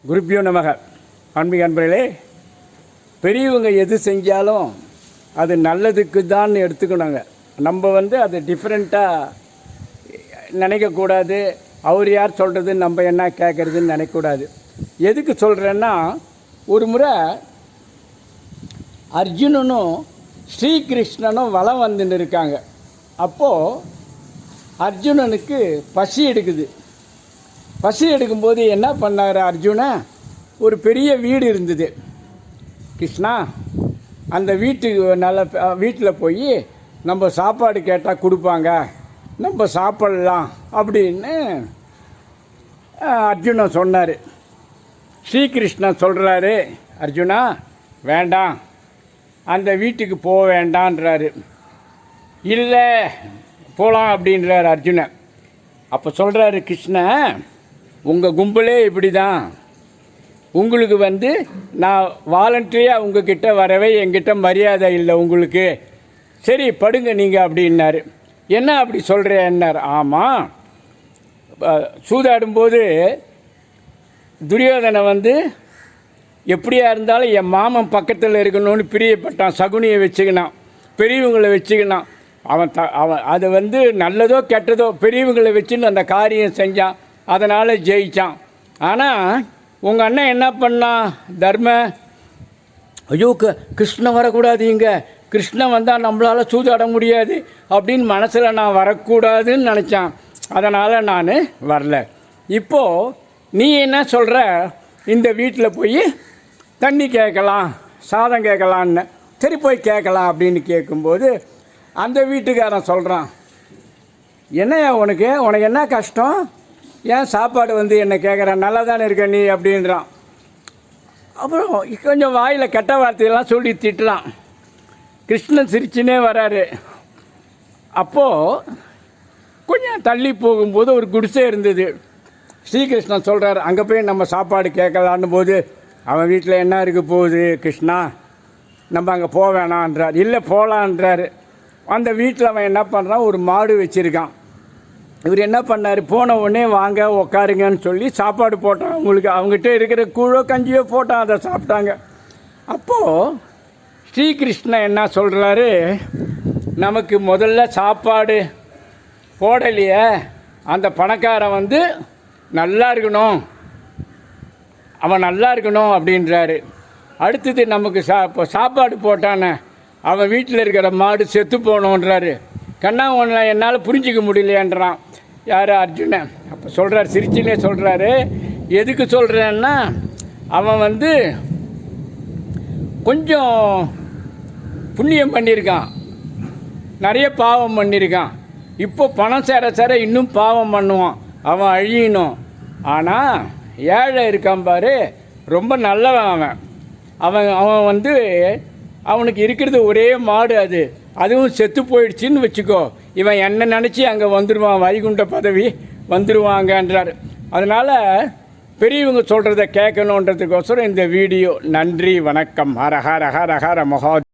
குருப்பியோ நமக. ஆன்மீக அன்பர்களே, பெரியவங்க எது செஞ்சாலும் அது நல்லதுக்கு தான் எடுத்துக்கணுங்க. நம்ம அது டிஃப்ரெண்ட்டாக நினைக்கக்கூடாது. அவர் யார் சொல்கிறது, நம்ம என்ன கேட்குறதுன்னு நினைக்கக்கூடாது. எதுக்கு சொல்கிறேன்னா, ஒரு முறை அர்ஜுனனும் ஸ்ரீகிருஷ்ணனும் வலம் வந்துன்னு இருக்காங்க. அப்போது அர்ஜுனனுக்கு பசி எடுக்குது. பசி எடுக்கும்போது என்ன பண்ணார் அர்ஜுனன், ஒரு பெரிய வீடு இருந்தது. கிருஷ்ணா, அந்த வீட்டில் போய் நம்ம சாப்பாடு கேட்டால் கொடுப்பாங்க, நம்ம சாப்பிட்லாம் அப்படின்னு அர்ஜுனன் சொன்னார். ஸ்ரீகிருஷ்ணன் சொல்கிறாரு, அர்ஜுனா வேண்டாம், அந்த வீட்டுக்கு போக வேண்டான்றாரு. இல்லை போகலாம் அப்படின்றார் அர்ஜுனன். அப்போ சொல்கிறாரு கிருஷ்ணன், உங்கள் கும்பலே இப்படி தான். உங்களுக்கு நான் வாலண்டரியாக உங்ககிட்ட வரவே என்கிட்ட மரியாதை இல்லை உங்களுக்கு. சரி படுங்க நீங்கள் அப்படின்னாரு. என்ன அப்படி சொல்கிறேன்னார். ஆமாம், சூதாடும்போது துரியோதனை எப்படியா இருந்தாலும் என் மாமன் பக்கத்தில் இருக்கணும்னு பிரியப்பட்டான். சகுனியை வச்சுக்கினான், பெரியவங்களை வச்சுக்கினான். அவன் அது நல்லதோ கெட்டதோ பெரியவங்களை வச்சுன்னு அந்த காரியம் செஞ்சான். அதனால் ஜெயித்தான். ஆனால் உங்கள் அண்ணன் என்ன பண்ணான், தர்ம, ஐயோ கிருஷ்ணன் வரக்கூடாது, இங்கே கிருஷ்ணன் வந்தால் நம்மளால் சூதாட முடியாது அப்படின்னு மனசில் நான் வரக்கூடாதுன்னு நினச்சான். அதனால் நான் வரல. இப்போது நீ என்ன சொல்கிற, இந்த வீட்டில் போய் தண்ணி கேட்கலாம், சாதம் கேட்கலான்னு. சரி போய் கேட்கலாம் அப்படின்னு கேட்கும்போது அந்த வீட்டுக்காரன் சொல்கிறான், என்னையா உனக்கு என்ன கஷ்டம், ஏன் சாப்பாடு என்ன கேட்குறான், நல்லா தானே இருக்க நீ அப்படின்றான். அப்புறம் கொஞ்சம் வாயில் கெட்ட வார்த்தையெல்லாம் சொல்லி திட்டுறான். கிருஷ்ணன் சிரிச்சுனே வராரு. அப்போது கொஞ்சம் தள்ளி போகும்போது ஒரு குடிசை இருந்தது. ஸ்ரீகிருஷ்ணன் சொல்கிறார், அங்கே போய் நம்ம சாப்பாடு கேட்கலான்னு போது அவன் வீட்டில் என்ன இருக்க போகுது கிருஷ்ணா, நம்ம அங்கே போக வேணான்றார். இல்லை போகலான்றாரு. அந்த வீட்டில் அவன் என்ன பண்ணுறான், ஒரு மாடு வச்சுருக்கான். இவர் என்ன பண்ணார், போன உடனே வாங்க உக்காருங்கன்னு சொல்லி சாப்பாடு போட்டான். அவங்ககிட்ட இருக்கிற கூழோ கஞ்சியோ போட்டான், அதை சாப்பிட்டாங்க. அப்போது ஸ்ரீகிருஷ்ணன் என்ன சொல்கிறாரு, நமக்கு முதல்ல சாப்பாடு போடலையே அந்த பணக்காரன் நல்லா இருக்கணும், அவன் நல்லா இருக்கணும் அப்படின்றாரு. அடுத்தது நமக்கு சாப்பாடு போட்டானே அவன் வீட்டில் இருக்கிற மாடு செத்து போகணுன்றாரு. கண்ணா ஒன்று என்னால் புரிஞ்சிக்க முடியலையன்றான். யார், அர்ஜுனன். அப்போ சொல்கிறார், சிரிச்சினே சொல்கிறாரு, எதுக்கு சொல்கிறேன்னா, அவன் கொஞ்சம் புண்ணியம் பண்ணியிருக்கான், நிறைய பாவம் பண்ணியிருக்கான். இப்போ பணம் சேர இன்னும் பாவம் பண்ணுவான், அவன் அழியணும். ஆனால் ஏழை இருக்கான் பாரு, ரொம்ப நல்லவன் அவன். அவன் அவனுக்கு இருக்கிறது ஒரே மாடு, அதுவும் செத்து போயிடுச்சின்னு வச்சுக்கோ, இவன் என்ன நினச்சி அங்கே வந்துடுவான், வைகுண்ட பதவி வந்துடுவாங்கன்றார். அதனால் பெரியவங்க சொல்கிறத கேட்கணுன்றதுக்கோசரம் இந்த வீடியோ. நன்றி, வணக்கம். ஹர ஹர ஹர ஹர மகா.